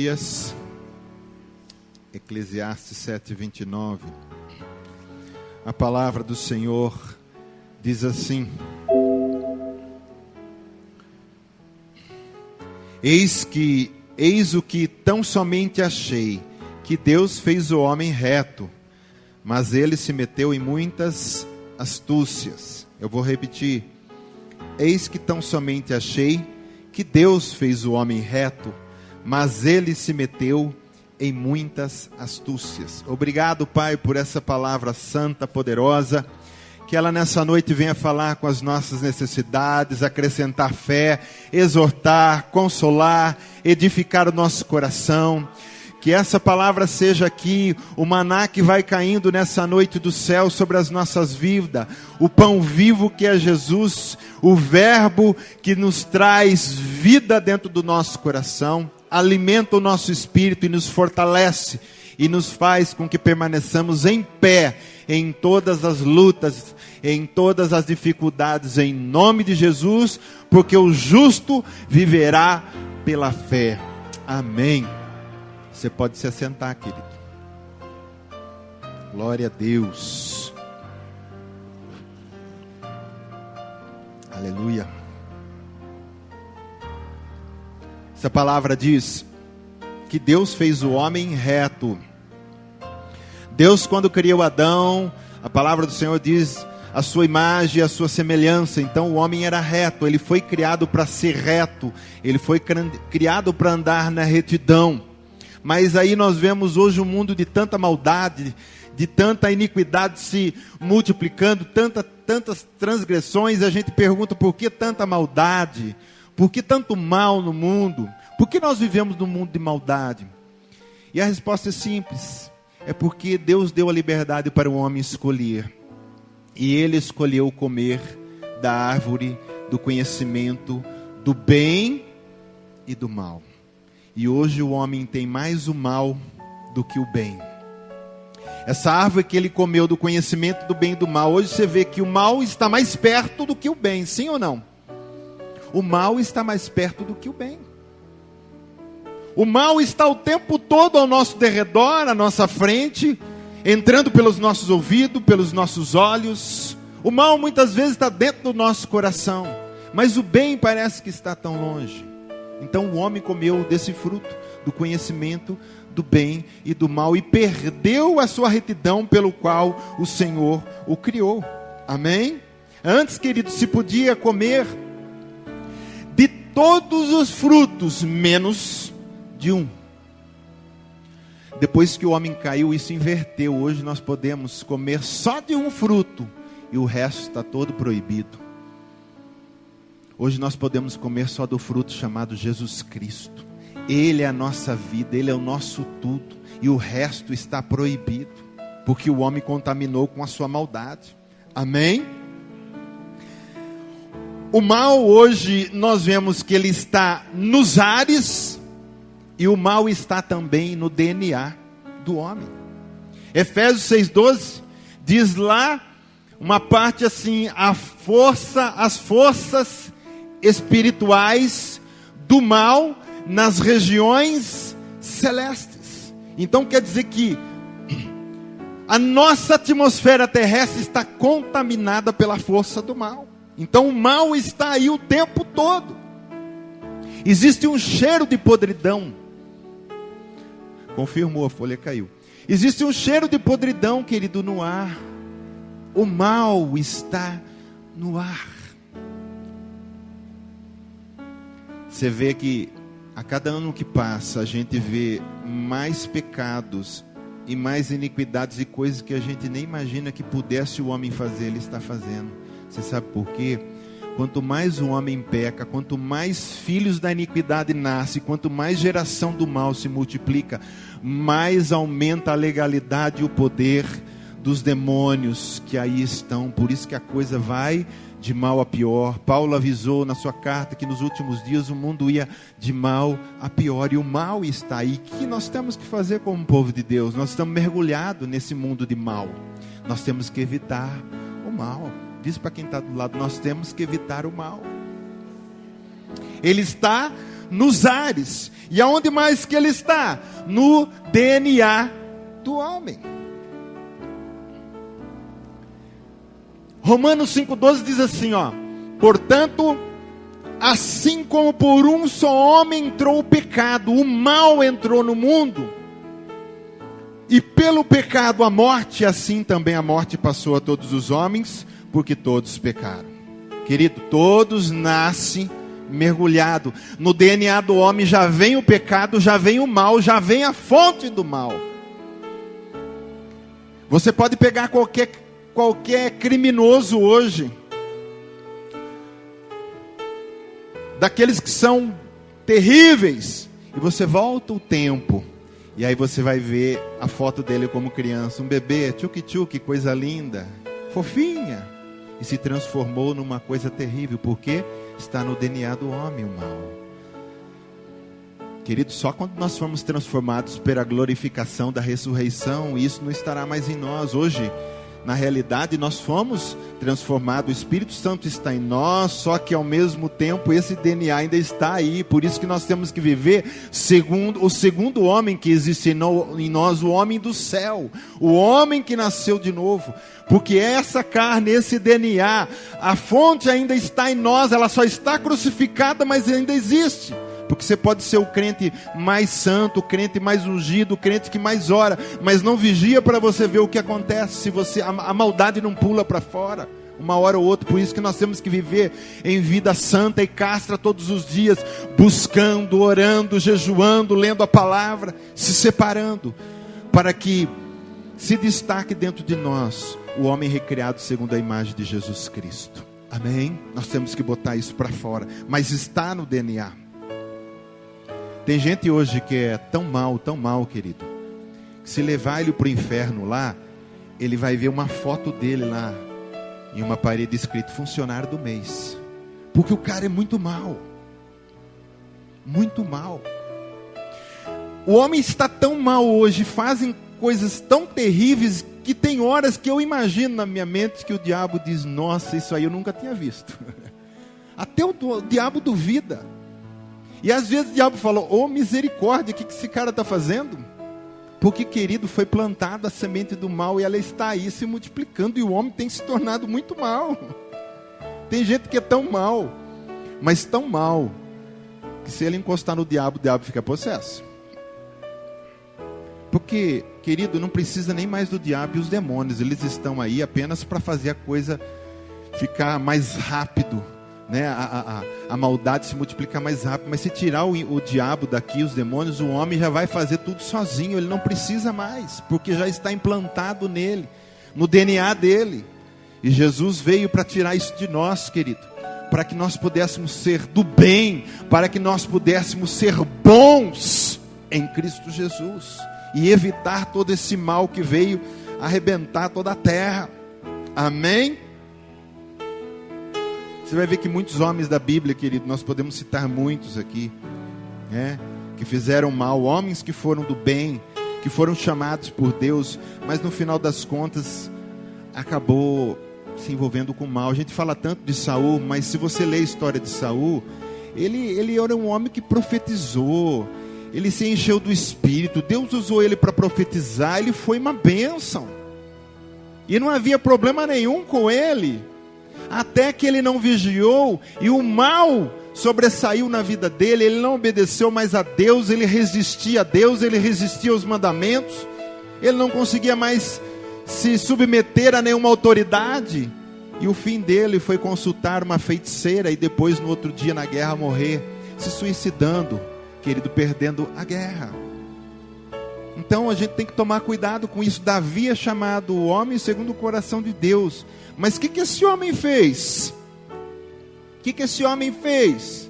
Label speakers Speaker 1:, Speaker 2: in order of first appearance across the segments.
Speaker 1: Aleluias. Eclesiastes 7:29. A palavra do Senhor diz assim: Eis o que tão somente achei, que Deus fez o homem reto, mas ele se meteu em muitas astúcias. Eu vou repetir. Eis que tão somente achei, que Deus fez o homem reto, mas ele se meteu em muitas astúcias. Obrigado, Pai, por essa palavra santa, poderosa, que ela nessa noite venha falar com as nossas necessidades, acrescentar fé, exortar, consolar, edificar o nosso coração. Que essa palavra seja aqui o maná que vai caindo nessa noite do céu sobre as nossas vidas, o pão vivo que é Jesus, o verbo que nos traz vida dentro do nosso coração, alimenta o nosso espírito e nos fortalece e nos faz com que permaneçamos em pé em todas as lutas, em todas as dificuldades, em nome de Jesus, porque o justo viverá pela fé. Amém. Você pode se assentar, querido. Glória a Deus. Aleluia. Essa palavra diz que Deus fez o homem reto. Deus, quando criou Adão, a palavra do Senhor diz a sua imagem, a sua semelhança. Então o homem era reto, ele foi criado para ser reto, ele foi criado para andar na retidão. Mas aí nós vemos hoje um mundo de tanta maldade, de tanta iniquidade se multiplicando, tantas transgressões. A gente pergunta: por que tanta maldade? Por que tanto mal no mundo? Por que nós vivemos num mundo de maldade? E a resposta é simples: é porque Deus deu a liberdade para o homem escolher. E ele escolheu comer da árvore do conhecimento do bem e do mal. E hoje o homem tem mais o mal do que o bem. Essa árvore que ele comeu do conhecimento do bem e do mal, hoje você vê que o mal está mais perto do que o bem, sim ou não? O mal está mais perto do que o bem. O mal está o tempo todo ao nosso derredor, à nossa frente, entrando pelos nossos ouvidos, pelos nossos olhos. O mal muitas vezes está dentro do nosso coração, mas o bem parece que está tão longe. Então o homem comeu desse fruto do conhecimento do bem e do mal e perdeu a sua retidão pelo qual o Senhor o criou. Amém? Antes, querido, se podia comer de todos os frutos, menos de um. Depois que o homem caiu, isso inverteu. Hoje nós podemos comer só de um fruto e o resto está todo proibido. Hoje nós podemos comer só do fruto chamado Jesus Cristo. Ele é a nossa vida, Ele é o nosso tudo. E o resto está proibido, porque o homem contaminou com a sua maldade. Amém? O mal hoje nós vemos que ele está nos ares, e o mal está também no DNA do homem. Efésios 6,12 diz lá uma parte assim: as forças espirituais do mal nas regiões celestes. Então quer dizer que a nossa atmosfera terrestre está contaminada pela força do mal. Então o mal está aí o tempo todo. Existe um cheiro de podridão. Confirmou, a folha caiu. Existe um cheiro de podridão, querido, no ar. O mal está no ar. Você vê que a cada ano que passa, a gente vê mais pecados e mais iniquidades e coisas que a gente nem imagina que pudesse o homem fazer, ele está fazendo. Você sabe por quê? Quanto mais o homem peca, quanto mais filhos da iniquidade nascem, quanto mais geração do mal se multiplica, mais aumenta a legalidade e o poder dos demônios que aí estão. Por isso que a coisa vai de mal a pior. Paulo avisou na sua carta que nos últimos dias o mundo ia de mal a pior, e o mal está aí. O que nós temos que fazer como povo de Deus? Nós estamos mergulhados nesse mundo de mal. Nós temos que evitar o mal. Diz para quem está do lado: nós temos que evitar o mal. Ele está nos ares. E aonde mais que ele está? No DNA do homem. Romanos 5,12 diz assim, portanto, assim como por um só homem entrou o pecado, o mal entrou no mundo, e pelo pecado a morte, assim também a morte passou a todos os homens, porque todos pecaram. Querido, todos nascem mergulhado no DNA do homem, já vem o pecado, já vem o mal, já vem a fonte do mal. Você pode pegar qualquer criminoso hoje, daqueles que são terríveis, e você volta o tempo, e aí você vai ver a foto dele como criança, um bebê, tchuc-tchuc, coisa linda, fofinha, e se transformou numa coisa terrível, porque está no DNA do homem o mal. Querido, só quando nós formos transformados pela glorificação da ressurreição, isso não estará mais em nós. Hoje, na realidade, nós fomos transformados, o Espírito Santo está em nós, só que ao mesmo tempo esse DNA ainda está aí. Por isso que nós temos que viver segundo o segundo homem que existe em nós, o homem do céu, o homem que nasceu de novo. Porque essa carne, esse DNA, a fonte ainda está em nós, ela só está crucificada, mas ainda existe. Porque você pode ser o crente mais santo, o crente mais ungido, o crente que mais ora, mas não vigia para você ver o que acontece, se você, a maldade não pula para fora, uma hora ou outra. Por isso que nós temos que viver em vida santa e castra todos os dias, buscando, orando, jejuando, lendo a palavra, se separando, para que se destaque dentro de nós o homem recriado segundo a imagem de Jesus Cristo. Amém? Nós temos que botar isso para fora, mas está no DNA. Tem gente hoje que é tão mal, querido, que se levar ele para o inferno lá, ele vai ver uma foto dele lá, em uma parede escrito funcionário do mês. Porque o cara é muito mal. Muito mal. O homem está tão mal hoje, fazem coisas tão terríveis, que tem horas que eu imagino na minha mente que o diabo diz, nossa, isso aí eu nunca tinha visto. Até o diabo duvida. E às vezes o diabo fala, misericórdia, o que esse cara está fazendo? Porque, querido, foi plantada a semente do mal e ela está aí se multiplicando, e o homem tem se tornado muito mal. Tem gente que é tão mal, mas tão mal, que se ele encostar no diabo, o diabo fica possesso. Porque, querido, não precisa nem mais do diabo e os demônios, eles estão aí apenas para fazer a coisa ficar mais rápido, né? A maldade se multiplicar mais rápido. Mas se tirar o diabo daqui, os demônios, o homem já vai fazer tudo sozinho. Ele não precisa mais, porque já está implantado nele, no DNA dele. E Jesus veio para tirar isso de nós, querido, para que nós pudéssemos ser do bem, para que nós pudéssemos ser bons em Cristo Jesus, e evitar todo esse mal que veio arrebentar toda a terra. Amém? Você vai ver que muitos homens da Bíblia, querido, nós podemos citar muitos aqui, né, que fizeram mal, homens que foram do bem, que foram chamados por Deus, mas no final das contas, acabou se envolvendo com o mal. A gente fala tanto de Saul, mas se você ler a história de Saul, ele era um homem que profetizou, ele se encheu do Espírito, Deus usou ele para profetizar, ele foi uma bênção, e não havia problema nenhum com ele, até que ele não vigiou, e o mal sobressaiu na vida dele, ele não obedeceu mais a Deus, ele resistia a Deus, ele resistia aos mandamentos, ele não conseguia mais se submeter a nenhuma autoridade, e o fim dele foi consultar uma feiticeira, e depois no outro dia na guerra morrer, se suicidando, querido, perdendo a guerra. Então a gente tem que tomar cuidado com isso. Davi é chamado o homem segundo o coração de Deus, mas o que esse homem fez? O que esse homem fez?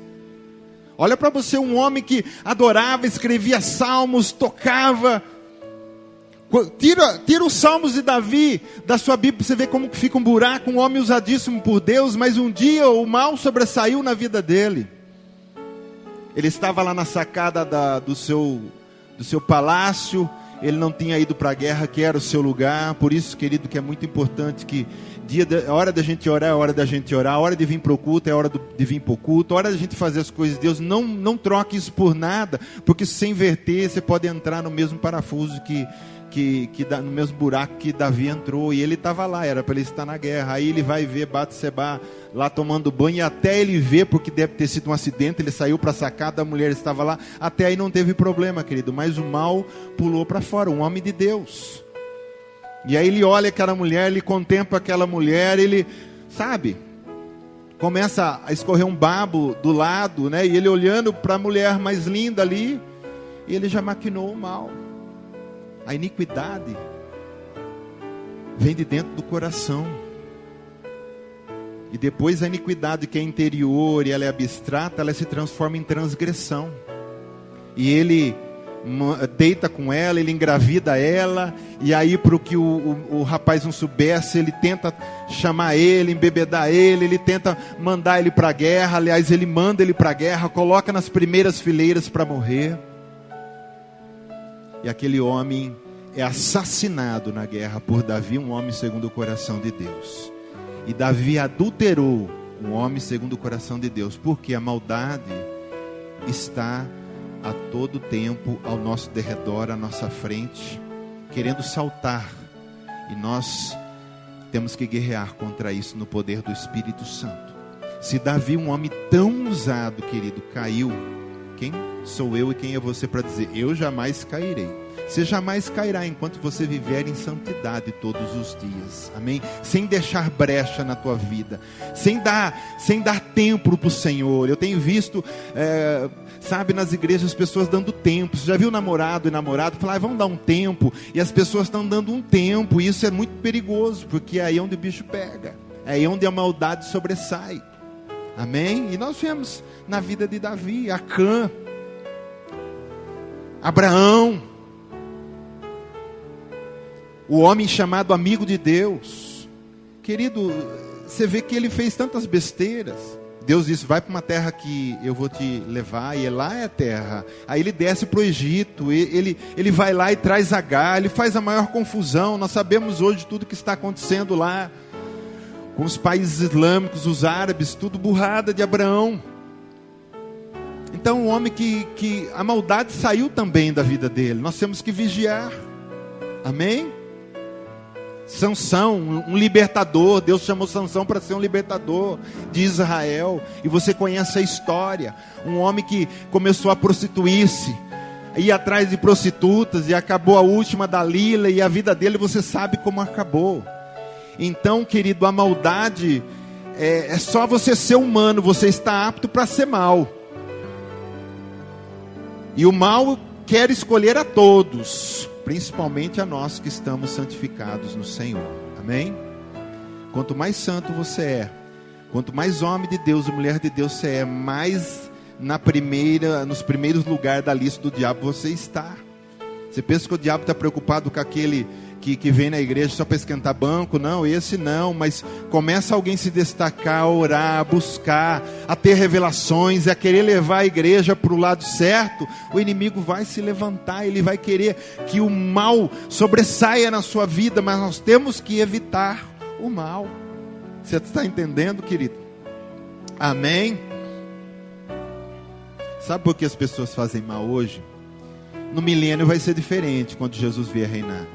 Speaker 1: Olha para você, um homem que adorava, escrevia salmos, tocava. Tira os salmos de Davi da sua Bíblia, para você ver como que fica um buraco. Um homem usadíssimo por Deus, mas um dia o mal sobressaiu na vida dele. Ele estava lá na sacada do seu palácio, ele não tinha ido para a guerra, que era o seu lugar. Por isso, querido, que é muito importante que a hora da gente orar é a hora da gente orar, a hora de vir para o culto é a hora de vir para o culto, a hora da gente fazer as coisas de Deus. Não troque isso por nada, porque se você inverter, você pode entrar no mesmo parafuso no mesmo buraco que Davi entrou. E ele estava lá, era para ele estar na guerra. Aí ele vai ver Batseba lá tomando banho, e até ele ver, porque deve ter sido um acidente, ele saiu para a sacada, a mulher estava lá, até aí não teve problema, querido, mas o mal pulou para fora, um homem de Deus. E aí ele olha aquela mulher, ele contempla aquela mulher, ele, sabe, começa a escorrer um babo do lado, né? E ele olhando para a mulher mais linda ali, ele já maquinou o mal. A iniquidade vem de dentro do coração. E depois a iniquidade, que é interior e ela é abstrata, ela se transforma em transgressão. E ele deita com ela, ele engravida ela, e aí, para o que o rapaz não soubesse, ele tenta chamar ele, embebedar ele tenta mandar ele para a guerra. Aliás, ele manda ele para a guerra, coloca nas primeiras fileiras para morrer. E aquele homem é assassinado na guerra por Davi, um homem segundo o coração de Deus. E Davi adulterou um homem segundo o coração de Deus, porque a maldade está a todo tempo ao nosso derredor, à nossa frente, querendo saltar. E nós temos que guerrear contra isso no poder do Espírito Santo. Se Davi, um homem tão usado, querido, caiu, quem sou eu e quem é você para dizer, eu jamais cairei? Você jamais cairá enquanto você viver em santidade todos os dias, amém? Sem deixar brecha na tua vida, sem dar tempo para o Senhor. Eu tenho visto, sabe, nas igrejas, as pessoas dando tempo. Você já viu namorado e namorado falar, vamos dar um tempo, e as pessoas estão dando um tempo, e isso é muito perigoso, porque é aí onde o bicho pega, é aí onde a maldade sobressai, amém? E nós vemos na vida de Davi, Acã, Abraão, o homem chamado amigo de Deus. Querido, você vê que ele fez tantas besteiras. Deus disse, vai para uma terra que eu vou te levar, e lá é a terra. Aí ele desce para o Egito, ele vai lá e traz Agar, ele faz a maior confusão. Nós sabemos hoje tudo que está acontecendo lá, com os países islâmicos, os árabes, tudo burrada de Abraão. Então, um homem que a maldade saiu também da vida dele. Nós temos que vigiar, amém? Sansão, um libertador. Deus chamou Sansão para ser um libertador de Israel. E você conhece a história. Um homem que começou a prostituir-se, ir atrás de prostitutas, e acabou a última, Dalila, e a vida dele você sabe como acabou. Então, querido, a maldade é só você ser humano, você está apto para ser mal. E o mal quer escolher a todos, principalmente a nós que estamos santificados no Senhor, amém? Quanto mais santo você é, quanto mais homem de Deus e mulher de Deus você é, mais nos primeiros lugares da lista do diabo você está. Você pensa que o diabo está preocupado com aquele que vem na igreja só para esquentar banco? Não, esse não. Mas começa alguém a se destacar, a orar, a buscar, a ter revelações, a querer levar a igreja para o lado certo, o inimigo vai se levantar, ele vai querer que o mal sobressaia na sua vida, mas nós temos que evitar o mal. Você está entendendo, querido? Amém? Sabe por que as pessoas fazem mal hoje? No milênio vai ser diferente, quando Jesus vier reinar.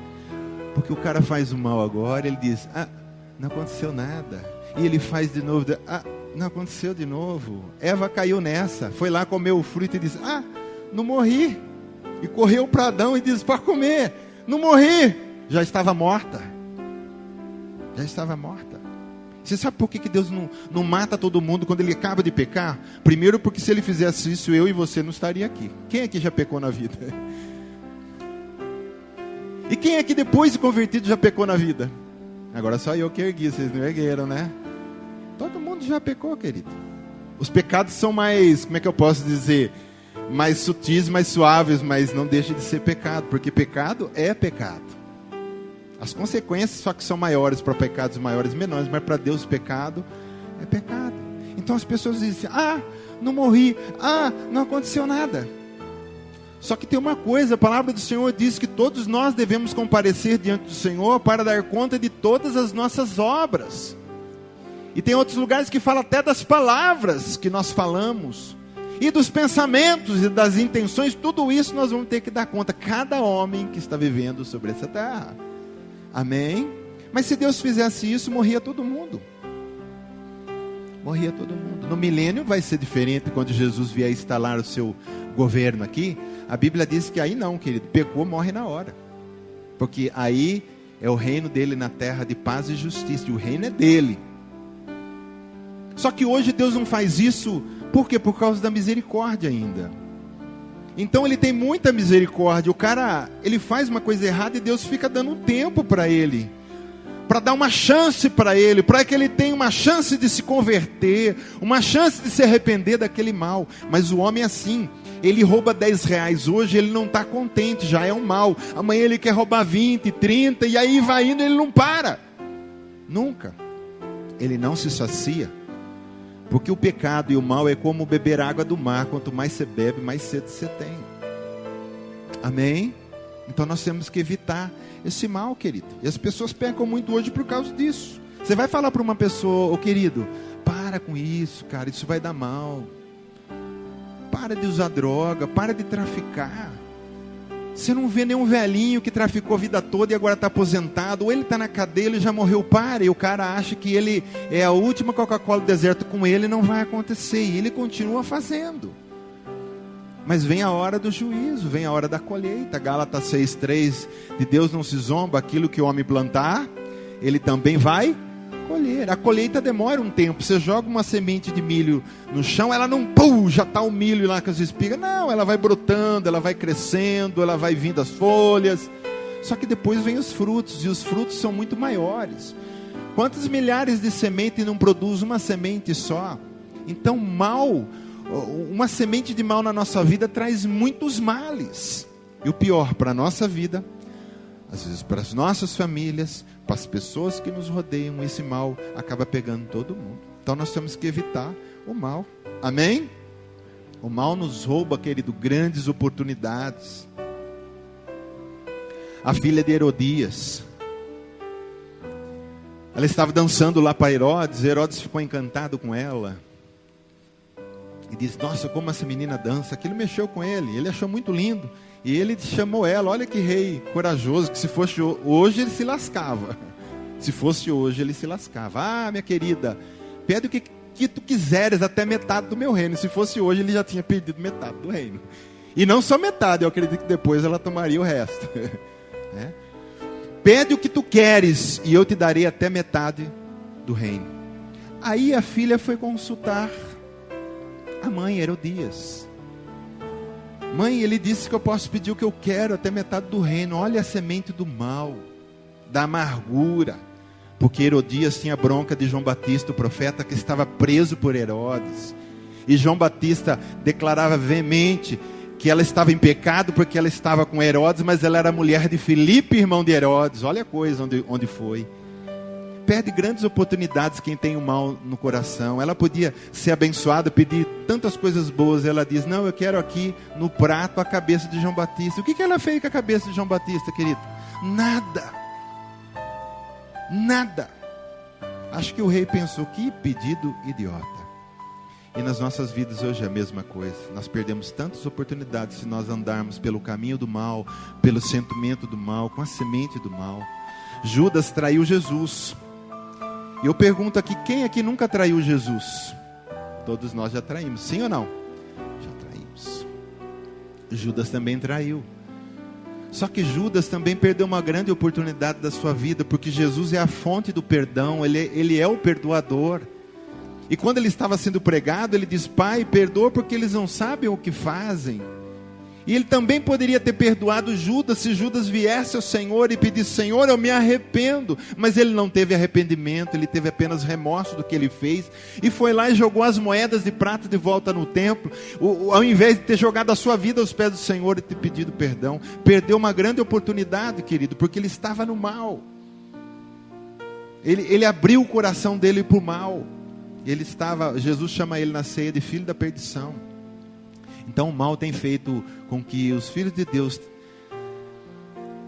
Speaker 1: Porque o cara faz o mal agora, ele diz, não aconteceu nada. E ele faz de novo, não aconteceu de novo. Eva caiu nessa, foi lá comer o fruto e disse, não morri. E correu para Adão e disse, para comer, não morri. Já estava morta. Já estava morta. Você sabe por que Deus não mata todo mundo quando ele acaba de pecar? Primeiro, porque se ele fizesse isso, eu e você não estaria aqui. Quem aqui já pecou na vida? E quem aqui depois de convertido já pecou na vida? Agora só eu que ergui, vocês não ergueram, né? Todo mundo já pecou, querido. Os pecados são mais, como é que eu posso dizer? Mais sutis, mais suaves, mas não deixa de ser pecado, porque pecado é pecado. As consequências só que são maiores para pecados maiores e menores, mas para Deus pecado é pecado. Então as pessoas dizem, não morri, não aconteceu nada. Só que tem uma coisa, a palavra do Senhor diz que todos nós devemos comparecer diante do Senhor para dar conta de todas as nossas obras. E tem outros lugares que fala até das palavras que nós falamos, e dos pensamentos e das intenções. Tudo isso nós vamos ter que dar conta, cada homem que está vivendo sobre essa terra. Amém? Mas se Deus fizesse isso, morria todo mundo. Morria todo mundo. No milênio vai ser diferente, quando Jesus vier instalar o seu governo aqui. A Bíblia diz que aí não, querido, pecou, morre na hora. Porque aí é o reino dele na terra de paz e justiça, e o reino é dele. Só que hoje Deus não faz isso, por quê? Por causa da misericórdia ainda. Então ele tem muita misericórdia. O cara, ele faz uma coisa errada e Deus fica dando um tempo para ele, para dar uma chance para ele, para que ele tenha uma chance de se converter, uma chance de se arrepender daquele mal. Mas o homem é assim, ele rouba 10 reais hoje, ele não está contente, já é um mal. Amanhã ele quer roubar 20, 30, e aí vai indo, ele não para. Nunca. Ele não se sacia. Porque o pecado e o mal é como beber água do mar. Quanto mais você bebe, mais sede você tem. Amém? Então nós temos que evitar esse mal, querido. E as pessoas pecam muito hoje por causa disso. Você vai falar para uma pessoa: ô querido, para com isso, cara, isso vai dar mal. Para de usar droga, para de traficar. Você não vê nenhum velhinho que traficou a vida toda e agora está aposentado, ou ele está na cadeia, ele já morreu, para, e o cara acha que ele é a última Coca-Cola do deserto, com ele não vai acontecer, e ele continua fazendo. Mas vem a hora do juízo, vem a hora da colheita. Gálatas 6,3, de Deus não se zomba, aquilo que o homem plantar, ele também vai colher. A colheita demora um tempo. Você joga uma semente de milho no chão, ela não, já está o milho lá com as espigas. Não, ela vai brotando, ela vai crescendo, ela vai vindo as folhas. Só que depois vem os frutos, e os frutos são muito maiores. Quantas milhares de sementes não produz uma semente só? Então uma semente de mal na nossa vida traz muitos males. E o pior, para a nossa vida, às vezes para as nossas famílias, para as pessoas que nos rodeiam, esse mal acaba pegando todo mundo. Então nós temos que evitar o mal. Amém? O mal nos rouba, querido, grandes oportunidades. A filha de Herodias, ela estava dançando lá para Herodes. Herodes ficou encantado com ela e disse: nossa, como essa menina dança. Aquilo mexeu com ele, ele achou muito lindo. E ele chamou ela. Olha que rei corajoso, que se fosse hoje ele se lascava. Se fosse hoje ele se lascava. Ah, minha querida, pede o que tu quiseres, até metade do meu reino. Se fosse hoje ele já tinha perdido metade do reino. E não só metade, eu acredito que depois ela tomaria o resto. É? Pede o que tu queres e eu te darei até metade do reino. Aí a filha foi consultar a mãe, Herodias. Mãe, ele disse que eu posso pedir o que eu quero, até metade do reino. Olha a semente do mal, da amargura. Porque Herodias tinha bronca de João Batista, o profeta, que estava preso por Herodes. E João Batista declarava veemente que ela estava em pecado porque ela estava com Herodes, mas ela era mulher de Filipe, irmão de Herodes. Olha a coisa onde foi. Perde grandes oportunidades quem tem o mal no coração. Ela podia ser abençoada, pedir tantas coisas boas. Ela diz: não, eu quero aqui no prato a cabeça de João Batista. O que ela fez com a cabeça de João Batista, querido? Nada. Nada. Acho que o rei pensou: que pedido idiota. E nas nossas vidas hoje é a mesma coisa. Nós perdemos tantas oportunidades se nós andarmos pelo caminho do mal, pelo sentimento do mal, com a semente do mal. Judas traiu Jesus. E eu pergunto aqui: quem aqui nunca traiu Jesus? Todos nós já traímos, sim ou não? Já traímos. Judas também traiu. Só que Judas também perdeu uma grande oportunidade da sua vida, porque Jesus é a fonte do perdão, ele é o perdoador. E quando ele estava sendo pregado, ele diz: Pai, perdoa porque eles não sabem o que fazem. E ele também poderia ter perdoado Judas, se Judas viesse ao Senhor e pedisse: Senhor, eu me arrependo. Mas ele não teve arrependimento, ele teve apenas remorso do que ele fez. E foi lá e jogou as moedas de prata de volta no templo. Ao invés de ter jogado a sua vida aos pés do Senhor e ter pedido perdão. Perdeu uma grande oportunidade, querido, porque ele estava no mal. Ele abriu o coração dele para o mal. Jesus chama ele na ceia de filho da perdição. Então o mal tem feito com que os filhos de Deus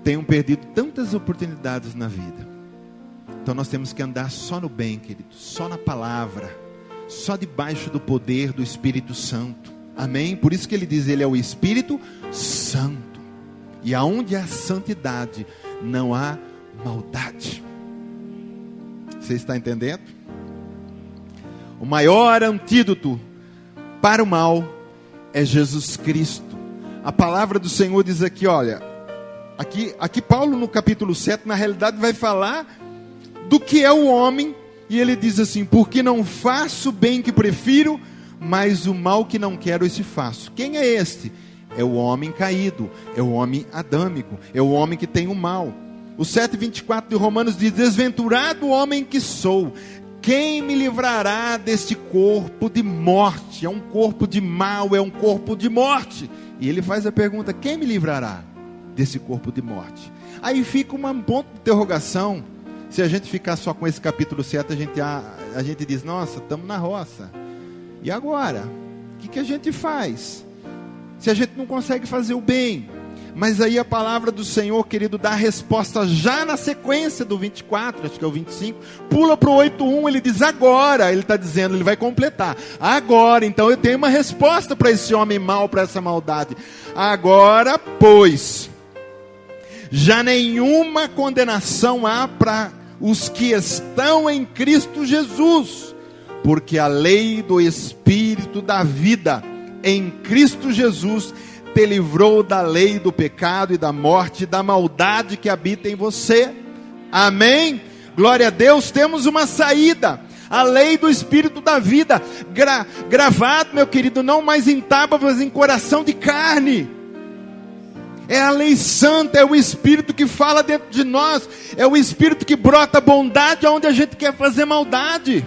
Speaker 1: tenham perdido tantas oportunidades na vida. Então nós temos que andar só no bem, querido, só na palavra, só debaixo do poder do Espírito Santo. Amém? Por isso que ele diz, ele é o Espírito Santo. E aonde há santidade, não há maldade. Você está entendendo? O maior antídoto para o mal é Jesus Cristo. A palavra do Senhor diz aqui, olha, aqui Paulo no capítulo 7, na realidade vai falar do que é o homem, e ele diz assim, porque não faço o bem que prefiro, mas o mal que não quero, esse faço. Quem é este? É o homem caído, é o homem adâmico, é o homem que tem o mal. O 7:24 de Romanos diz, desventurado homem que sou, quem me livrará deste corpo de morte? É um corpo de mal, é um corpo de morte. E ele faz a pergunta, quem me livrará desse corpo de morte? Aí fica um ponto de interrogação. Se a gente ficar só com esse capítulo 7, a gente diz, nossa, estamos na roça. E agora? O que a gente faz? Se a gente não consegue fazer o bem. Mas aí a palavra do Senhor, querido, dá a resposta já na sequência do 24, acho que é o 25. Pula para o 8:1, ele diz agora. Ele está dizendo, ele vai completar. Agora, então eu tenho uma resposta para esse homem mau, para essa maldade. Agora, pois, já nenhuma condenação há para os que estão em Cristo Jesus, porque a lei do Espírito da vida em Cristo Jesus te livrou da lei do pecado e da morte e da maldade que habita em você. Amém? Glória a Deus, temos uma saída. A lei do Espírito da vida, gravado, meu querido, não mais em tábuas, mas em coração de carne. É a lei santa, é o Espírito que fala dentro de nós, é o Espírito que brota bondade onde a gente quer fazer maldade.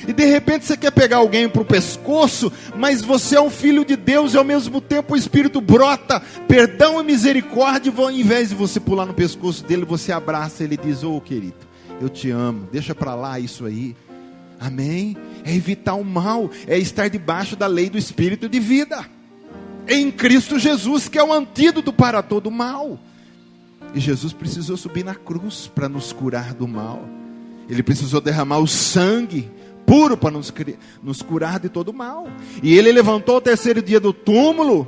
Speaker 1: E de repente você quer pegar alguém para o pescoço, mas você é um filho de Deus e ao mesmo tempo o Espírito brota perdão e misericórdia, e ao invés de você pular no pescoço dele, você abraça ele e diz, ô querido, eu te amo, deixa para lá isso aí. Amém? É evitar o mal, é estar debaixo da lei do Espírito de vida em Cristo Jesus, que é o antídoto para todo mal. E Jesus precisou subir na cruz para nos curar do mal. Ele precisou derramar o sangue puro para nos curar de todo mal. E ele levantou o terceiro dia do túmulo,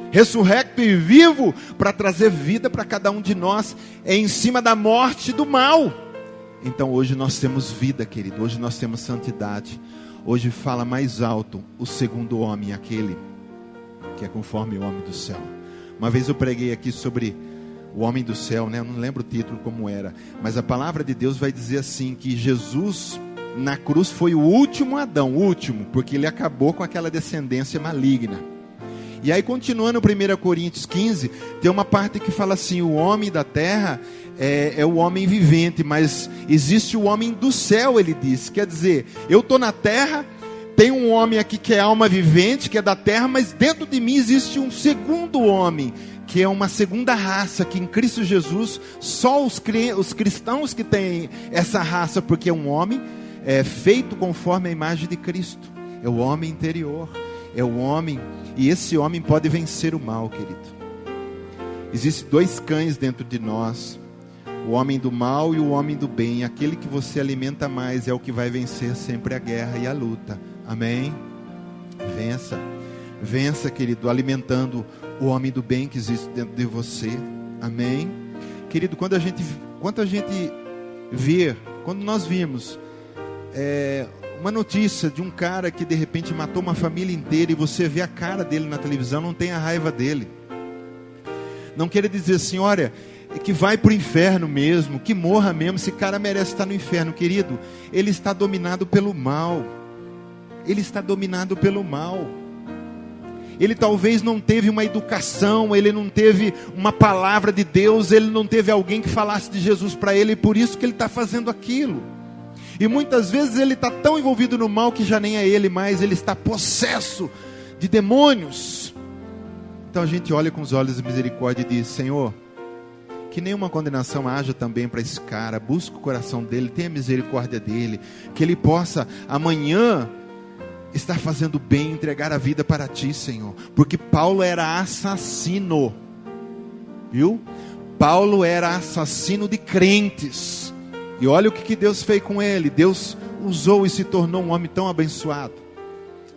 Speaker 1: ressurrecto e vivo, para trazer vida para cada um de nós, em cima da morte do mal. Então hoje nós temos vida, querido. Hoje nós temos santidade. Hoje fala mais alto o segundo homem, aquele que é conforme o homem do céu. Uma vez eu preguei aqui sobre o homem do céu, né? Eu não lembro o título como era, mas a palavra de Deus vai dizer assim, que Jesus na cruz foi o último Adão, último, porque ele acabou com aquela descendência maligna. E aí continuando 1 Coríntios 15, tem uma parte que fala assim, o homem da terra é o homem vivente, mas existe o homem do céu, ele diz, quer dizer, eu estou na terra, tem um homem aqui que é alma vivente, que é da terra, mas dentro de mim existe um segundo homem, que é uma segunda raça, que em Cristo Jesus, só os cristãos que têm essa raça, porque é um homem feito conforme a imagem de Cristo, é o homem interior, é o homem, e esse homem pode vencer o mal, querido. Existem dois cães dentro de nós, o homem do mal e o homem do bem. Aquele que você alimenta mais é o que vai vencer sempre a guerra e a luta. Amém? Vença, querido, alimentando o homem do bem que existe dentro de você. Amém? Querido, quando nós vimos uma notícia de um cara que de repente matou uma família inteira, e você vê a cara dele na televisão, não tem a raiva dele. Não quer dizer assim, olha, que vai para o inferno mesmo, que morra mesmo, esse cara merece estar no inferno. Querido, ele está dominado pelo mal. Ele está dominado pelo mal. Ele talvez não teve uma educação, ele não teve uma palavra de Deus, ele não teve alguém que falasse de Jesus para ele, e por isso que ele está fazendo aquilo. E muitas vezes ele está tão envolvido no mal que já nem é ele mais, ele está possesso de demônios. Então a gente olha com os olhos de misericórdia e diz, Senhor, que nenhuma condenação haja também para esse cara, busca o coração dele, tenha misericórdia dele, que ele possa amanhã estar fazendo bem, entregar a vida para ti, Senhor. Porque Paulo era assassino, viu? Paulo era assassino de crentes. E olha o que Deus fez com ele. Deus usou e se tornou um homem tão abençoado.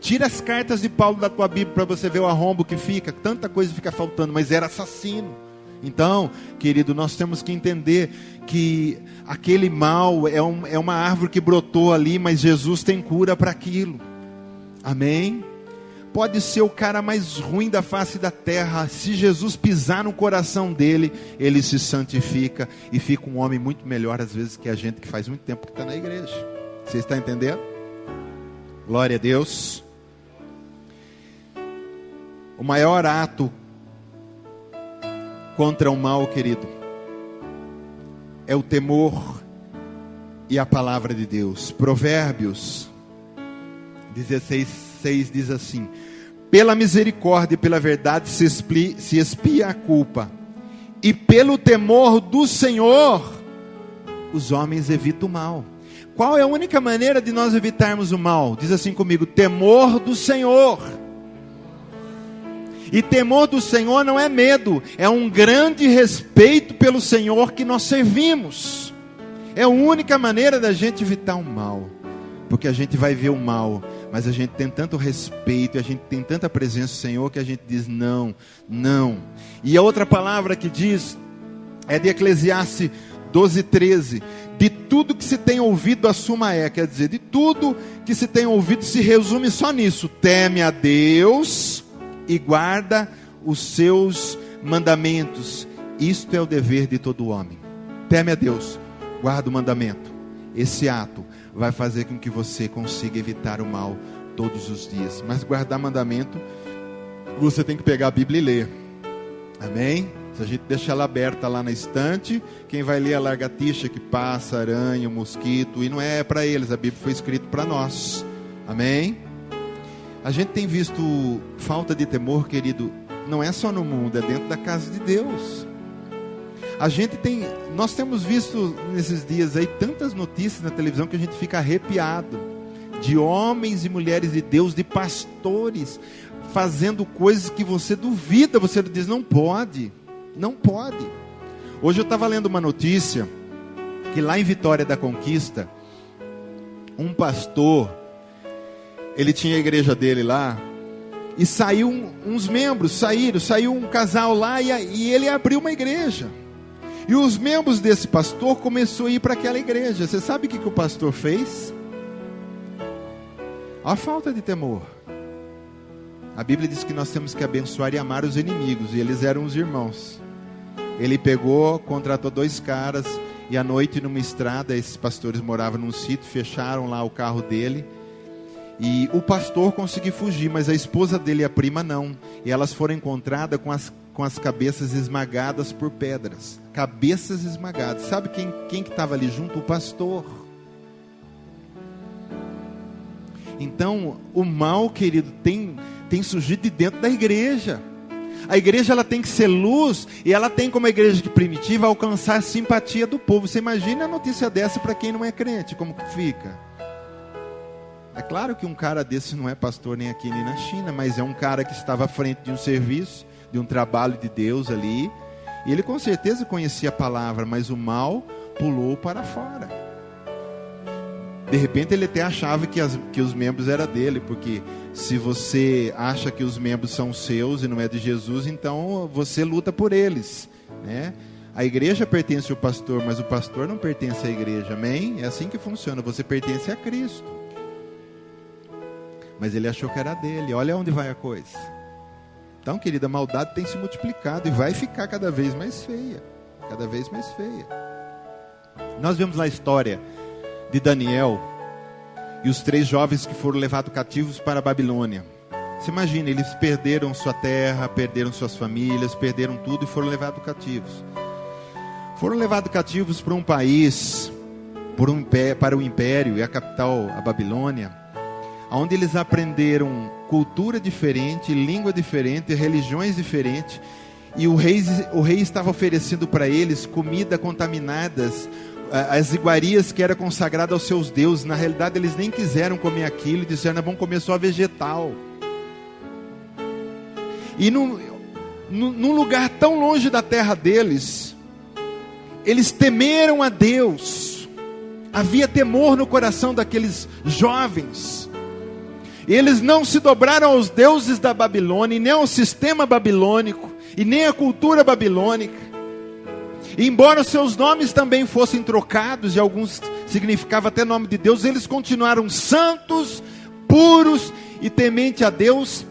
Speaker 1: Tira as cartas de Paulo da tua Bíblia para você ver o arrombo que fica. Tanta coisa fica faltando, mas era assassino. Então, querido, nós temos que entender que aquele mal é uma árvore que brotou ali, mas Jesus tem cura para aquilo. Amém? Pode ser o cara mais ruim da face da terra, se Jesus pisar no coração dele, ele se santifica e fica um homem muito melhor às vezes que a gente que faz muito tempo que está na igreja. Você está entendendo? Glória a Deus. O maior ato contra o mal, querido, é o temor e a palavra de Deus. Provérbios 16:6 diz assim: pela misericórdia e pela verdade se expia a culpa, e pelo temor do Senhor os homens evitam o mal. Qual é a única maneira de nós evitarmos o mal? Diz assim comigo: temor do Senhor. E temor do Senhor não é medo, é um grande respeito pelo Senhor que nós servimos. É a única maneira da gente evitar o mal, porque a gente vai ver o mal, mas a gente tem tanto respeito, a gente tem tanta presença do Senhor, que a gente diz não, não. E a outra palavra que diz, é de Eclesiastes 12:13, de tudo que se tem ouvido a suma é, quer dizer, de tudo que se tem ouvido se resume só nisso: teme a Deus e guarda os seus mandamentos. Isto é o dever de todo homem. Teme a Deus, guarda o mandamento. Esse ato vai fazer com que você consiga evitar o mal todos os dias. Mas guardar mandamento, você tem que pegar a Bíblia e ler. Amém? Se a gente deixar ela aberta lá na estante, quem vai ler a lagartixa que passa, aranha, o mosquito, e não é para eles, a Bíblia foi escrita para nós. Amém? A gente tem visto falta de temor, querido, não é só no mundo, é dentro da casa de Deus. Nós temos visto nesses dias aí tantas notícias na televisão que a gente fica arrepiado, de homens e mulheres de Deus, de pastores, fazendo coisas que você duvida, você diz, não pode, não pode. Hoje eu estava lendo uma notícia, que lá em Vitória da Conquista, um pastor, ele tinha a igreja dele lá, e saiu uns membros, saiu um casal lá, e ele abriu uma igreja. E os membros desse pastor começaram a ir para aquela igreja. Você sabe o que o pastor fez? A falta de temor. A Bíblia diz que nós temos que abençoar e amar os inimigos, e eles eram os irmãos. Ele pegou, contratou 2 caras, e à noite numa estrada, esses pastores moravam num sítio, fecharam lá o carro dele, e o pastor conseguiu fugir, mas a esposa dele e a prima não, e elas foram encontradas com as cabeças esmagadas por pedras, cabeças esmagadas. Sabe quem que estava ali junto? O pastor. Então, o mal, querido, tem surgido de dentro da igreja. A igreja, ela tem que ser luz, e ela tem, como a igreja primitiva, alcançar a simpatia do povo. Você imagina a notícia dessa para quem não é crente, como que fica? É claro que um cara desse não é pastor nem aqui nem na China, mas é um cara que estava à frente de um serviço, de um trabalho de Deus ali, e ele com certeza conhecia a palavra, mas o mal pulou para fora. De repente ele até achava que os membros eram dele, porque se você acha que os membros são seus e não é de Jesus, então você luta por eles, né? A igreja pertence ao pastor, mas o pastor não pertence à igreja, amém? É assim que funciona, você pertence a Cristo. Mas ele achou que era dele, olha onde vai a coisa. Então, querida, a maldade tem se multiplicado e vai ficar cada vez mais feia. Cada vez mais feia. Nós vemos lá a história de Daniel e os 3 jovens que foram levados cativos para a Babilônia. Você imagina, eles perderam sua terra, perderam suas famílias, perderam tudo e foram levados cativos. Foram levados cativos para um país, para o império e a capital, a Babilônia, onde eles aprenderam cultura diferente, língua diferente, religiões diferentes, e o rei estava oferecendo para eles comida contaminadas, as iguarias que era consagrada aos seus deuses. Na realidade eles nem quiseram comer aquilo, e disseram: nós vamos comer só vegetal. E num lugar tão longe da terra deles, eles temeram a Deus. Havia temor no coração daqueles jovens. Eles não se dobraram aos deuses da Babilônia, e nem ao sistema babilônico, e nem à cultura babilônica. E embora os seus nomes também fossem trocados, e alguns significavam até nome de Deus, eles continuaram santos, puros e temente a Deus,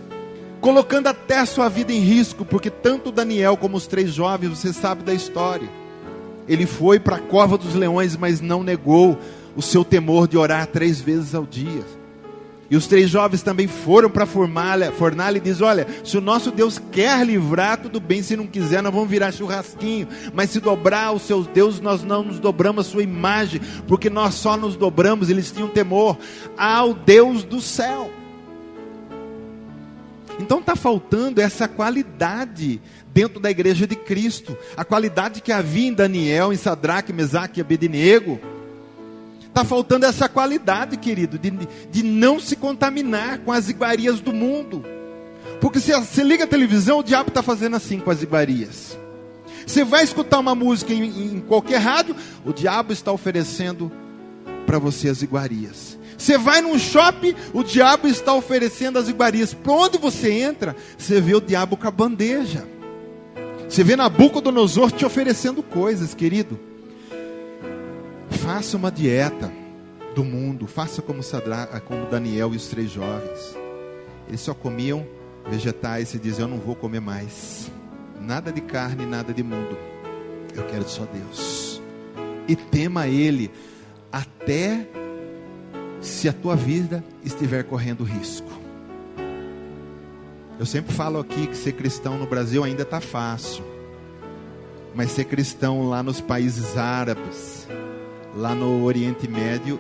Speaker 1: colocando até a sua vida em risco, porque tanto Daniel como os 3 jovens, você sabe da história. Ele foi para a cova dos leões, mas não negou o seu temor de orar 3 vezes ao dia. E os 3 jovens também foram para a fornalha e diz: olha, se o nosso Deus quer livrar, tudo bem, se não quiser, nós vamos virar churrasquinho. Mas se dobrar aos seus deuses, nós não nos dobramos à sua imagem, porque nós só nos dobramos, eles tinham temor, ao Deus do céu. Então está faltando essa qualidade dentro da igreja de Cristo. A qualidade que havia em Daniel, em Sadraque, Mesaque e Abednego. Está faltando essa qualidade, querido, de não se contaminar com as iguarias do mundo. Porque se você liga a televisão, o diabo está fazendo assim com as iguarias. Você vai escutar uma música em qualquer rádio, o diabo está oferecendo para você as iguarias. Você vai num shopping, o diabo está oferecendo as iguarias. Por onde você entra, você vê o diabo com a bandeja. Você vê Nabucodonosor te oferecendo coisas, querido. Faça uma dieta do mundo. Faça como Daniel e os 3 jovens. Eles só comiam vegetais e diziam: eu não vou comer mais nada de carne, nada de mundo. Eu quero só Deus. E tema Ele, até se a tua vida estiver correndo risco. Eu sempre falo aqui que ser cristão no Brasil ainda está fácil. Mas ser cristão lá nos países árabes, lá no Oriente Médio,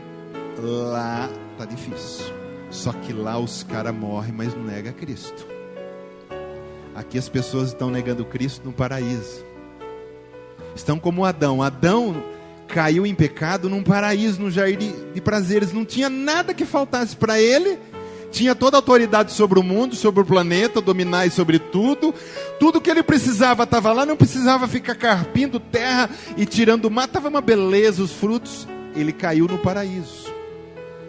Speaker 1: lá está difícil. Só que lá os caras morrem, mas não negam Cristo. Aqui as pessoas estão negando Cristo no paraíso. Estão como Adão. Adão caiu em pecado num paraíso, num jardim de prazeres. Não tinha nada que faltasse para ele. Tinha toda a autoridade sobre o mundo, sobre o planeta, dominar sobre tudo. Tudo que ele precisava estava lá. Não precisava ficar carpindo terra e tirando mato. Estava uma beleza, os frutos. Ele caiu no paraíso.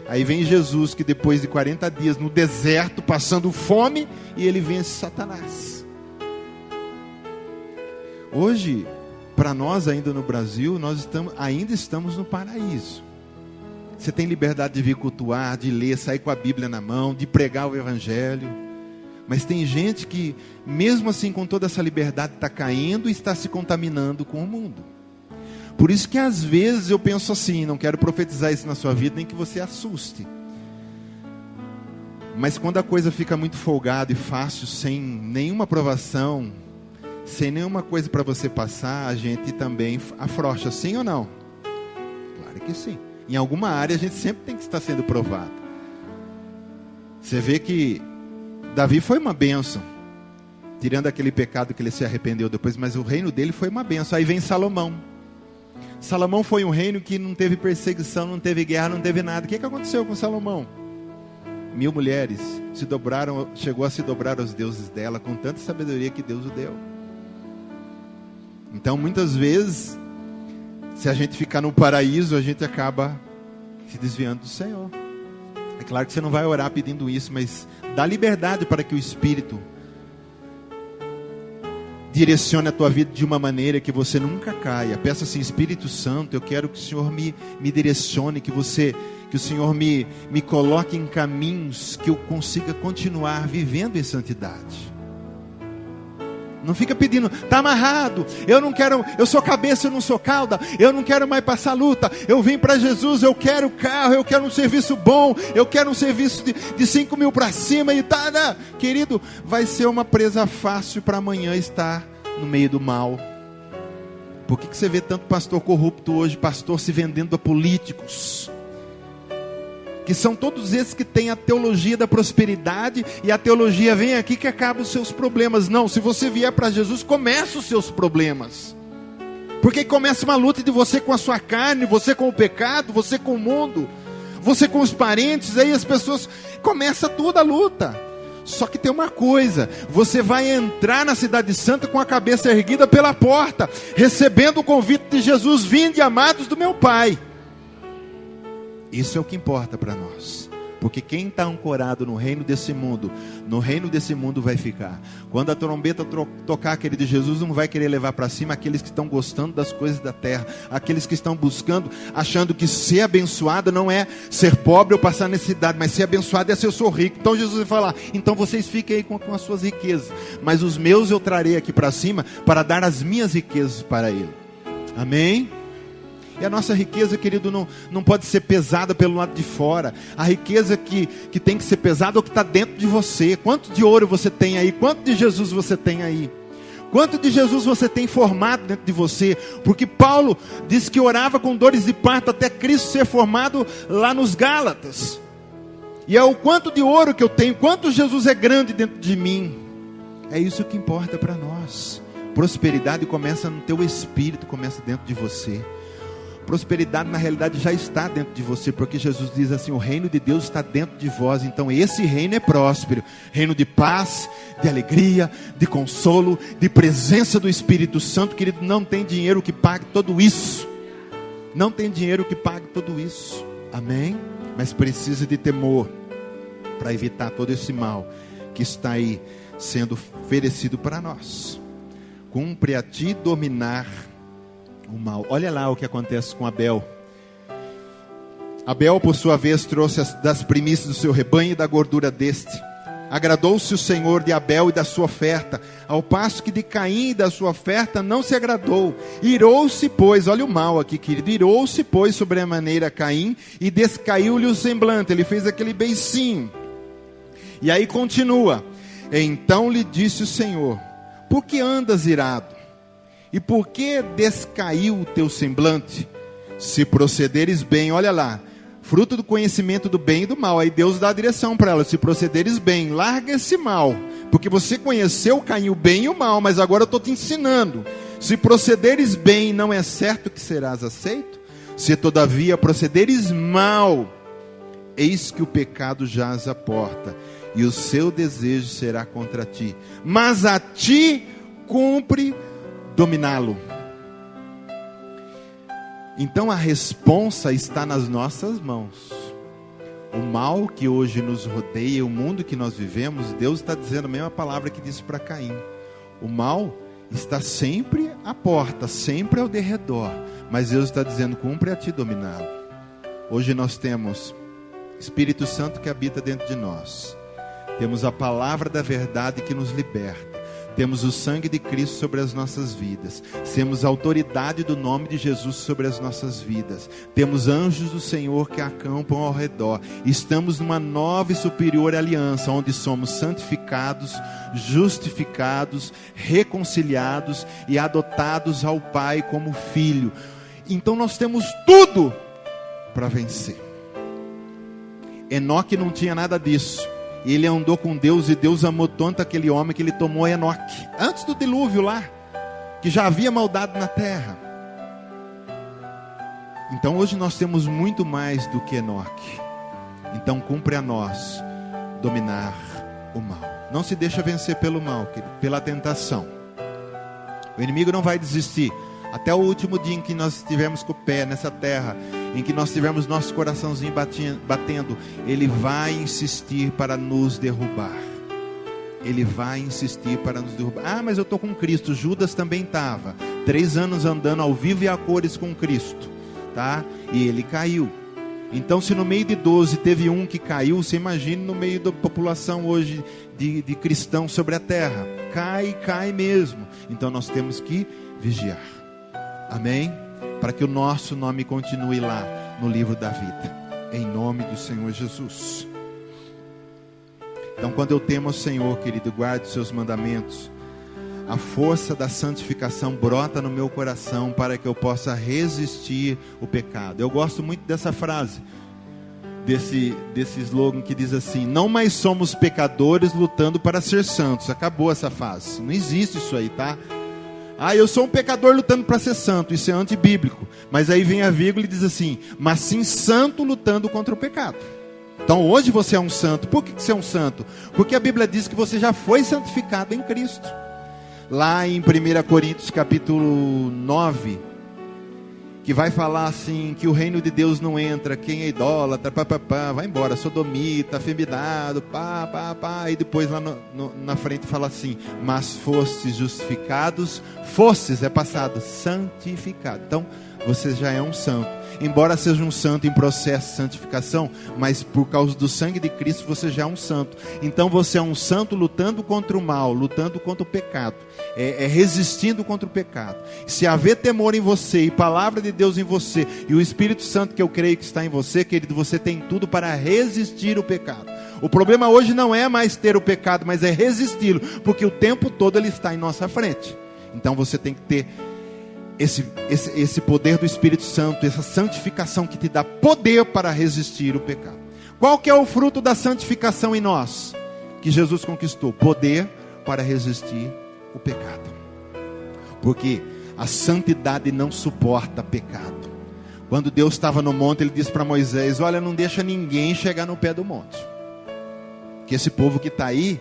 Speaker 1: Aí vem Jesus, que depois de 40 dias no deserto, passando fome, e ele vence Satanás. Hoje, para nós ainda no Brasil, nós ainda estamos no paraíso. Você tem liberdade de vir cultuar, de ler, sair com a Bíblia na mão, de pregar o Evangelho. Mas tem gente que, mesmo assim, com toda essa liberdade, está caindo e está se contaminando com o mundo. Por isso que às vezes eu penso assim, não quero profetizar isso na sua vida, nem que você assuste. Mas quando a coisa fica muito folgada e fácil, sem nenhuma aprovação, sem nenhuma coisa para você passar, a gente também afrouxa, sim ou não? Claro que sim. Em alguma área a gente sempre tem que estar sendo provado. Você vê que Davi foi uma bênção, tirando aquele pecado que ele se arrependeu depois, mas o reino dele foi uma bênção. Aí vem Salomão. Salomão foi um reino que não teve perseguição, não teve guerra, não teve nada. O que aconteceu com Salomão? 1000 mulheres se dobraram, chegou a se dobrar aos deuses dela, com tanta sabedoria que Deus o deu. Então muitas vezes, se a gente ficar no paraíso, a gente acaba se desviando do Senhor. É claro que você não vai orar pedindo isso, mas dá liberdade para que o Espírito direcione a tua vida de uma maneira que você nunca caia. Peça assim: Espírito Santo, eu quero que o Senhor me direcione, que o Senhor me coloque em caminhos que eu consiga continuar vivendo em santidade. Não fica pedindo, está amarrado, eu não quero, eu sou cabeça, eu não sou cauda, eu não quero mais passar luta, eu vim para Jesus, eu quero carro, eu quero um serviço bom, eu quero um serviço de 5 mil para cima e tá, né? Querido, vai ser uma presa fácil para amanhã estar no meio do mal. Por que você vê tanto pastor corrupto hoje, pastor se vendendo a políticos? Que são todos esses que têm a teologia da prosperidade, e a teologia vem aqui que acaba os seus problemas. Não, se você vier para Jesus, começa os seus problemas. Porque começa uma luta de você com a sua carne, você com o pecado, você com o mundo, você com os parentes, aí as pessoas, começa toda a luta. Só que tem uma coisa, você vai entrar na Cidade Santa com a cabeça erguida pela porta, recebendo o convite de Jesus: vinde, amados do meu Pai. Isso é o que importa para nós. Porque quem está ancorado no reino desse mundo vai ficar. Quando a trombeta tocar, querido, Jesus não vai querer levar para cima aqueles que estão gostando das coisas da terra, aqueles que estão buscando, achando que ser abençoado não é ser pobre ou passar necessidade, mas ser abençoado é ser eu sou rico. Então Jesus vai falar: então vocês fiquem aí com as suas riquezas, mas os meus eu trarei aqui para cima, para dar as minhas riquezas para ele. Amém? E a nossa riqueza, querido, não pode ser pesada pelo lado de fora. A riqueza que tem que ser pesada é o que está dentro de você. Quanto de ouro você tem aí? Quanto de Jesus você tem aí? Quanto de Jesus você tem formado dentro de você? Porque Paulo disse que orava com dores de parto até Cristo ser formado lá nos Gálatas. E é o quanto de ouro que eu tenho, quanto Jesus é grande dentro de mim. É isso que importa para nós. Prosperidade começa no teu espírito, começa dentro de você. Prosperidade na realidade já está dentro de você, porque Jesus diz assim: o reino de Deus está dentro de vós. Então esse reino é próspero, reino de paz, de alegria, de consolo, de presença do Espírito Santo. Querido, não tem dinheiro que pague tudo isso. Não tem dinheiro que pague tudo isso. Amém? Mas precisa de temor para evitar todo esse mal que está aí sendo oferecido para nós. Cumpre a ti dominar o mal. Olha lá o que acontece com Abel. Abel, por sua vez, trouxe das primícias do seu rebanho e da gordura deste. Agradou-se o Senhor de Abel e da sua oferta, ao passo que de Caim e da sua oferta não se agradou. Irou-se, pois, olha o mal aqui, querido, irou-se, pois, sobremaneira Caim, e descaiu-lhe o semblante. Ele fez aquele beicinho. E aí continua: então lhe disse o Senhor: por que andas irado? E por que descaiu o teu semblante? Se procederes bem, olha lá, fruto do conhecimento do bem e do mal. Aí Deus dá a direção para ela: se procederes bem, larga esse mal, porque você conheceu, Caim, o bem e o mal, mas agora eu estou te ensinando. Se procederes bem, não é certo que serás aceito? Se todavia procederes mal, eis que o pecado jaz à porta, e o seu desejo será contra ti, mas a ti cumpre dominá-lo. Então a responsa está nas nossas mãos. O mal que hoje nos rodeia, o mundo que nós vivemos, Deus está dizendo a mesma palavra que disse para Caim. O mal está sempre à porta, sempre ao derredor, mas Deus está dizendo: cumpre a ti dominá-lo. Hoje nós temos Espírito Santo que habita dentro de nós, temos a palavra da verdade que nos liberta, temos o sangue de Cristo sobre as nossas vidas, temos a autoridade do nome de Jesus sobre as nossas vidas, temos anjos do Senhor que acampam ao redor. Estamos numa nova e superior aliança, onde somos santificados, justificados, reconciliados e adotados ao Pai como filho. Então nós temos tudo para vencer. Enoque não tinha nada disso. Ele andou com Deus e Deus amou tanto aquele homem que ele tomou Enoque, antes do dilúvio lá, que já havia maldade na terra. Então hoje nós temos muito mais do que Enoque. Então cumpre a nós dominar o mal. Não se deixa vencer pelo mal, pela tentação. O inimigo não vai desistir até o último dia em que nós estivermos com o pé nessa terra, em que nós tivermos nosso coraçãozinho batendo, ele vai insistir para nos derrubar. Ele vai insistir para nos derrubar. Ah, mas eu estou com Cristo. Judas também estava 3 anos andando ao vivo e a cores com Cristo, tá? E ele caiu. Então, se no meio de 12 teve um que caiu, você imagine no meio da população hoje de cristãos sobre a terra. Cai mesmo. Então nós temos que vigiar. Amém? Para que o nosso nome continue lá no livro da vida, em nome do Senhor Jesus. Então, quando eu temo ao Senhor, querido, guarde os seus mandamentos, a força da santificação brota no meu coração para que eu possa resistir o pecado. Eu gosto muito dessa frase, desse slogan que diz assim: não mais somos pecadores lutando para ser santos. Acabou essa fase, não existe isso aí, tá? Ah, eu sou um pecador lutando para ser santo. Isso é antibíblico. Mas aí vem a vírgula e diz assim: mas sim santo lutando contra o pecado. Então hoje você é um santo. Por que você é um santo? Porque a Bíblia diz que você já foi santificado em Cristo. Lá em 1 Coríntios capítulo 9, que vai falar assim, que o reino de Deus não entra quem é idólatra, vai embora, sodomita, afeminado, e depois lá na frente fala assim: mas fostes justificados, fostes, é passado, santificado. Então você já é um santo. Embora seja um santo em processo de santificação, mas por causa do sangue de Cristo você já é um santo. Então você é um santo lutando contra o mal, lutando contra o pecado, resistindo contra o pecado. Se haver temor em você e palavra de Deus em você, e o Espírito Santo que eu creio que está em você, querido, você tem tudo para resistir o pecado. O problema hoje não é mais ter o pecado, mas é resisti-lo, porque o tempo todo ele está em nossa frente. Então você tem que ter esse poder do Espírito Santo, essa santificação que te dá poder para resistir o pecado. Qual que é o fruto da santificação em nós? Que Jesus conquistou: poder para resistir o pecado. Porque a santidade não suporta pecado. Quando Deus estava no monte, Ele disse para Moisés: olha, não deixa ninguém chegar no pé do monte, que esse povo que está aí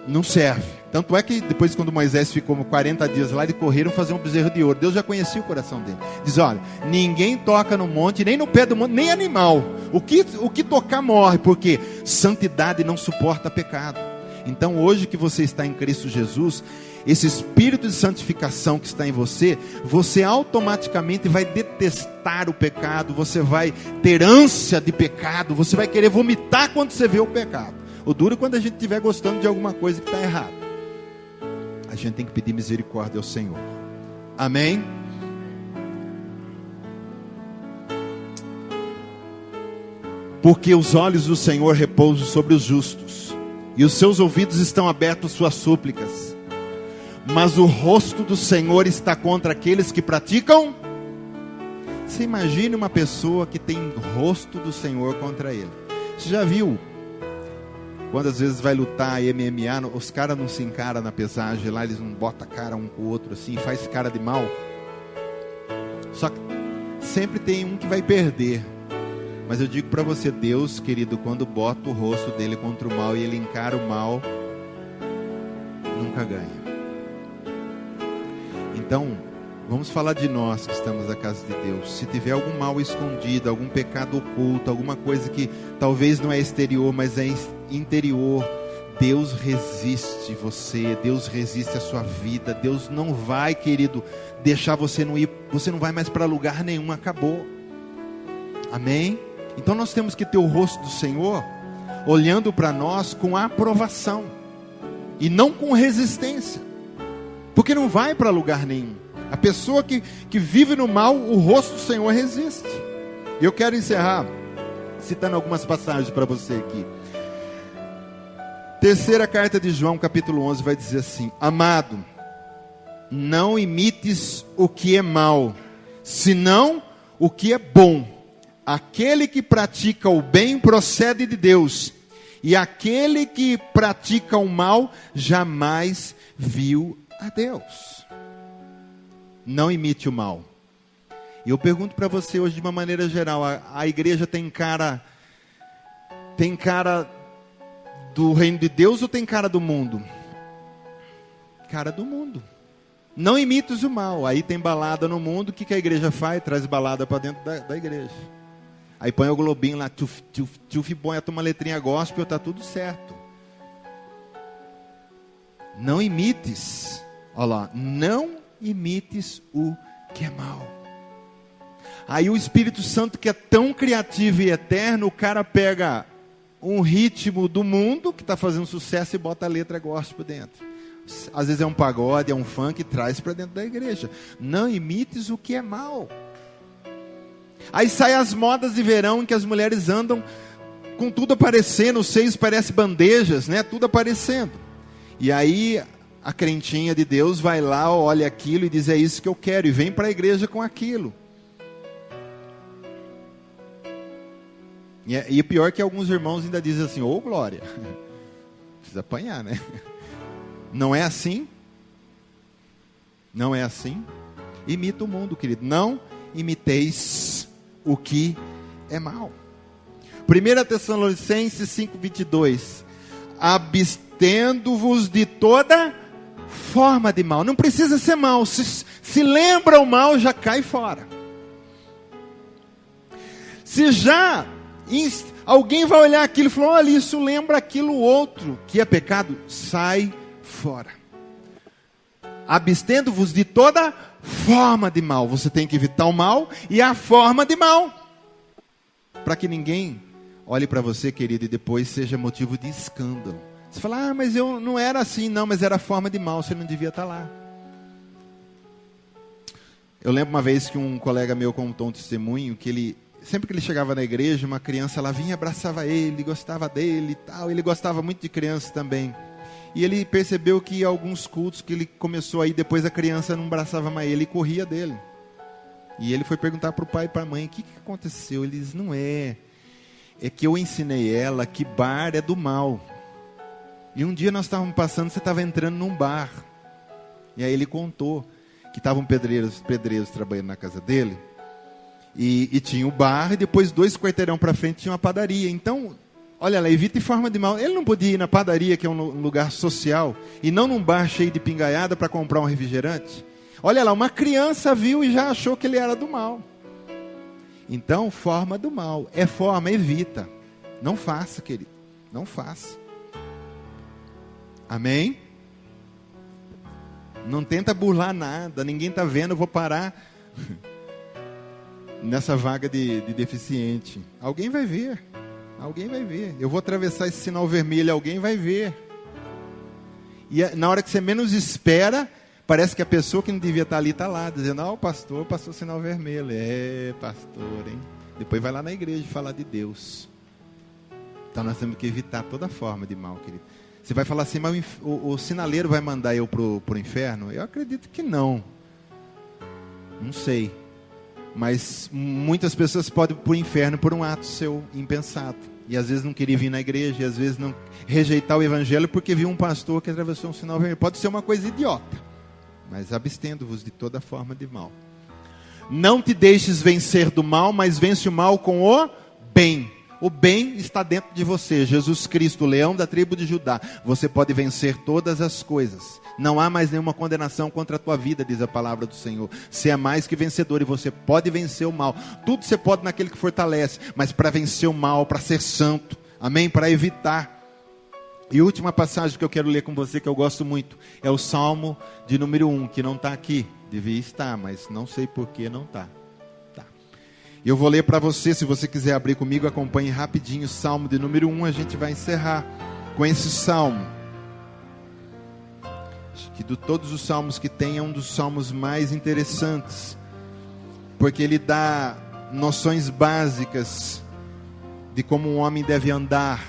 Speaker 1: não serve. Tanto é que depois, quando Moisés ficou 40 dias lá, eles correram fazer um bezerro de ouro. Deus já conhecia o coração dele. Diz: olha, ninguém toca no monte, nem no pé do monte, nem animal. O que tocar morre, porque santidade não suporta pecado. Então hoje que você está em Cristo Jesus, esse espírito de santificação que está em você, você automaticamente vai detestar o pecado, você vai ter ânsia de pecado, você vai querer vomitar quando você vê o pecado. O duro é quando a gente estiver gostando de alguma coisa que está errada. A gente tem que pedir misericórdia ao Senhor. Amém? Porque os olhos do Senhor repousam sobre os justos, e os seus ouvidos estão abertos às suas súplicas. Mas o rosto do Senhor está contra aqueles que praticam. Você imagine uma pessoa que tem o rosto do Senhor contra ele. Você já viu? Quando às vezes vai lutar MMA, os caras não se encaram na pesagem lá, eles não botam a cara um com o outro assim, faz cara de mal. Só que sempre tem um que vai perder. Mas eu digo para você, Deus, querido, quando bota o rosto dele contra o mal e ele encara o mal, nunca ganha. Então, vamos falar de nós que estamos na casa de Deus. Se tiver algum mal escondido, algum pecado oculto, alguma coisa que talvez não é exterior, mas é interior, Deus resiste você, Deus resiste a sua vida. Deus não vai, querido, deixar você não ir, você não vai mais para lugar nenhum, acabou. Amém? Então nós temos que ter o rosto do Senhor olhando para nós com aprovação e não com resistência, porque não vai para lugar nenhum. A pessoa que vive no mal, o rosto do Senhor resiste. E eu quero encerrar citando algumas passagens para você aqui. Terceira carta de João, capítulo 11, vai dizer assim: amado, não imites o que é mal, senão o que é bom. Aquele que pratica o bem procede de Deus, e aquele que pratica o mal jamais viu a Deus. Não imite o mal. E eu pergunto para você hoje de uma maneira geral, a igreja tem cara do reino de Deus ou tem cara do mundo? Cara do mundo. Não imites o mal. Aí tem balada no mundo, o que a igreja faz? Traz balada para dentro da igreja. Aí põe o globinho lá, tchuf, tchuf, tchuf, põe uma letrinha gospel, está tudo certo. Não imites, olha lá, não imites o que é mal. Aí o Espírito Santo, que é tão criativo e eterno, o cara pega um ritmo do mundo que está fazendo sucesso e bota a letra gospel dentro. Às vezes é um pagode, é um funk, e traz para dentro da igreja. Não imites o que é mal. Aí saem as modas de verão em que as mulheres andam com tudo aparecendo, os seios parecem bandejas, né? Tudo aparecendo. E aí a crentinha de Deus vai lá, olha aquilo e diz: é isso que eu quero, e vem para a igreja com aquilo. E o pior é que alguns irmãos ainda dizem assim: ô glória, precisa apanhar, né? Não é assim? Não é assim? Imita o mundo, querido. Não imiteis o que é mal. 1 Tessalonicenses 5:22. Abstendo-vos de toda forma de mal. Não precisa ser mal. Se lembra o mal, já cai fora. Se já alguém vai olhar aquilo e falar, olha, isso lembra aquilo outro, que é pecado, sai fora. Abstendo-vos de toda forma de mal. Você tem que evitar o mal e a forma de mal. Para que ninguém olhe para você, querido, e depois seja motivo de escândalo. Você fala, mas eu não era assim, não, mas era a forma de mal, você não devia estar lá. Eu lembro uma vez que um colega meu contou um testemunho, que ele, sempre que ele chegava na igreja, uma criança lá vinha, abraçava ele, gostava dele e tal, ele gostava muito de criança também. E ele percebeu que alguns cultos que ele começou aí, depois a criança não abraçava mais ele e corria dele. E ele foi perguntar para o pai e para a mãe, o que aconteceu? Ele disse, não é que eu ensinei ela que bar é do mal. E um dia nós estávamos passando, você estava entrando num bar. E aí ele contou que estavam pedreiros trabalhando na casa dele. E tinha o bar, e depois 2 quarteirão para frente tinha uma padaria. Então, olha lá, evita forma de mal. Ele não podia ir na padaria, que é um lugar social, e não num bar cheio de pingaiada para comprar um refrigerante. Olha lá, uma criança viu e já achou que ele era do mal. Então, forma do mal. É forma, evita. Não faça, querido. Não faça. Amém? Não tenta burlar nada. Ninguém está vendo, eu vou parar nessa vaga de deficiente. Alguém vai ver. Alguém vai ver. Eu vou atravessar esse sinal vermelho, alguém vai ver. E na hora que você menos espera, parece que a pessoa que não devia estar ali está lá, dizendo, o pastor passou o sinal vermelho. É, pastor, hein? Depois vai lá na igreja falar de Deus. Então nós temos que evitar toda forma de mal, querido. Você vai falar assim, mas o sinaleiro vai mandar eu para o inferno? Eu acredito que não. Não sei. Mas muitas pessoas podem ir para o inferno por um ato seu impensado. E às vezes não queria vir na igreja, e às vezes não rejeitar o evangelho porque viu um pastor que atravessou um sinal vermelho. Pode ser uma coisa idiota. Mas abstendo-vos de toda forma de mal. Não te deixes vencer do mal, mas vence o mal com o bem. O bem está dentro de você. Jesus Cristo, o leão da tribo de Judá. Você pode vencer todas as coisas. Não há mais nenhuma condenação contra a tua vida, diz a palavra do Senhor. Você é mais que vencedor e você pode vencer o mal. Tudo você pode naquele que fortalece. Mas para vencer o mal, para ser santo. Amém? Para evitar. E a última passagem que eu quero ler com você, que eu gosto muito, é o Salmo de número 1, que não está aqui. Devia estar, mas não sei por que não está. E eu vou ler para você, se você quiser abrir comigo, acompanhe rapidinho o Salmo de número 1, a gente vai encerrar com esse Salmo. Acho que de todos os salmos que tem, é um dos salmos mais interessantes, porque ele dá noções básicas de como um homem deve andar.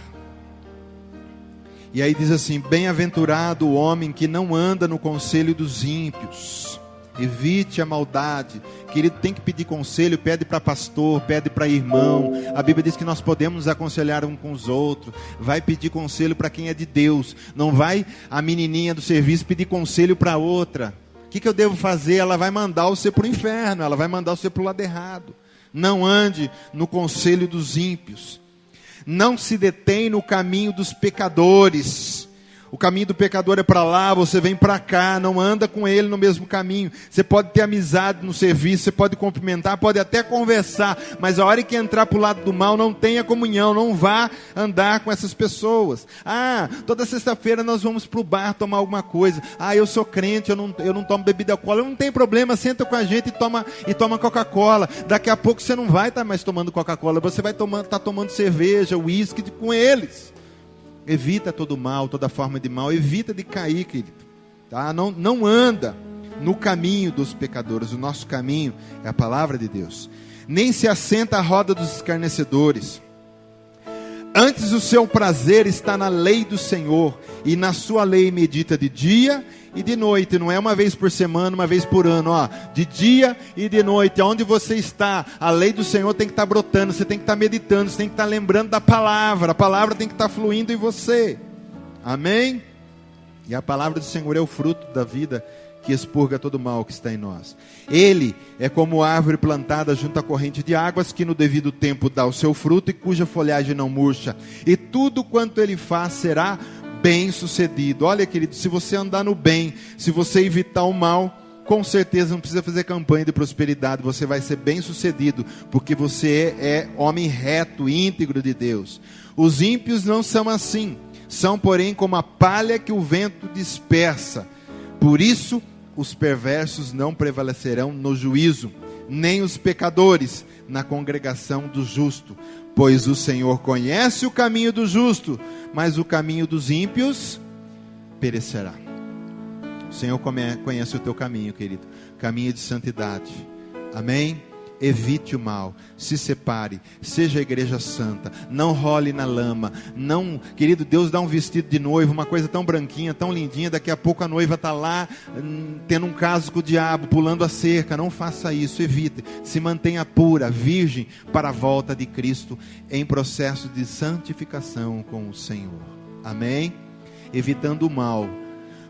Speaker 1: E aí diz assim, bem-aventurado o homem que não anda no conselho dos ímpios. Evite a maldade. Querido, tem que pedir conselho, pede para pastor, pede para irmão. A Bíblia diz que nós podemos nos aconselhar um com os outros. Vai pedir conselho para quem é de Deus. Não vai a menininha do serviço pedir conselho para outra. O que eu devo fazer? Ela vai mandar você para o inferno, ela vai mandar você para o lado errado. Não ande no conselho dos ímpios. Não se detém no caminho dos pecadores. O caminho do pecador é para lá, você vem para cá, não anda com ele no mesmo caminho. Você pode ter amizade no serviço, você pode cumprimentar, pode até conversar, mas a hora que entrar para o lado do mal, não tenha comunhão, não vá andar com essas pessoas. Toda sexta-feira nós vamos para o bar tomar alguma coisa. Eu sou crente, eu não tomo bebida alcoólica. Não tem problema, senta com a gente e toma Coca-Cola. Daqui a pouco você não vai estar mais tomando Coca-Cola, você vai estar tomando cerveja, uísque com eles. Evita todo mal, toda forma de mal. Evita de cair, querido. Tá? Não anda no caminho dos pecadores. O nosso caminho é a palavra de Deus. Nem se assenta à roda dos escarnecedores. Antes o seu prazer está na lei do Senhor, e na sua lei medita de dia e de noite. Não é uma vez por semana, uma vez por ano, de dia e de noite. Onde você está, a lei do Senhor tem que estar brotando, você tem que estar meditando, você tem que estar lembrando da palavra. A palavra tem que estar fluindo em você. Amém? E a palavra do Senhor é o fruto da vida que expurga todo o mal que está em nós. Ele é como árvore plantada junto à corrente de águas, que no devido tempo dá o seu fruto e cuja folhagem não murcha. E tudo quanto ele faz será bem sucedido. Olha, querido, se você andar no bem, se você evitar o mal, com certeza não precisa fazer campanha de prosperidade, você vai ser bem sucedido, porque você é homem reto, íntegro de Deus. Os ímpios não são assim, são porém como a palha que o vento dispersa. Por isso os perversos não prevalecerão no juízo, nem os pecadores na congregação do justo. Pois o Senhor conhece o caminho do justo, mas o caminho dos ímpios perecerá. O Senhor conhece o teu caminho, querido, caminho de santidade. Amém? Evite o mal, se separe, seja a igreja santa, não role na lama, não, querido, Deus dá um vestido de noiva, uma coisa tão branquinha, tão lindinha, daqui a pouco a noiva está lá, tendo um caso com o diabo, pulando a cerca. Não faça isso, evite, se mantenha pura, virgem, para a volta de Cristo, em processo de santificação com o Senhor. Amém? Evitando o mal,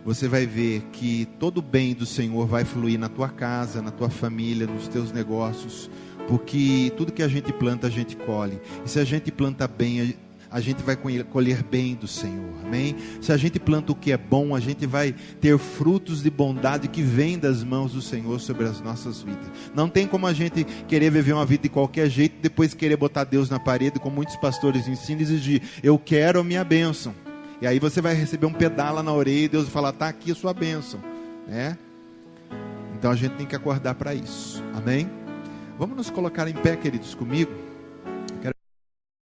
Speaker 1: você vai ver que todo o bem do Senhor vai fluir na tua casa, na tua família, nos teus negócios, porque tudo que a gente planta, a gente colhe. E se a gente planta bem, a gente vai colher bem do Senhor, amém? Se a gente planta o que é bom, a gente vai ter frutos de bondade que vêm das mãos do Senhor sobre as nossas vidas. Não tem como a gente querer viver uma vida de qualquer jeito, depois querer botar Deus na parede, como muitos pastores ensinam, e exigir: eu quero a minha bênção. E aí você vai receber um pedala na orelha e Deus vai falar: está aqui a sua bênção, né? Então a gente tem que acordar para isso, amém? Vamos nos colocar em pé, queridos, comigo.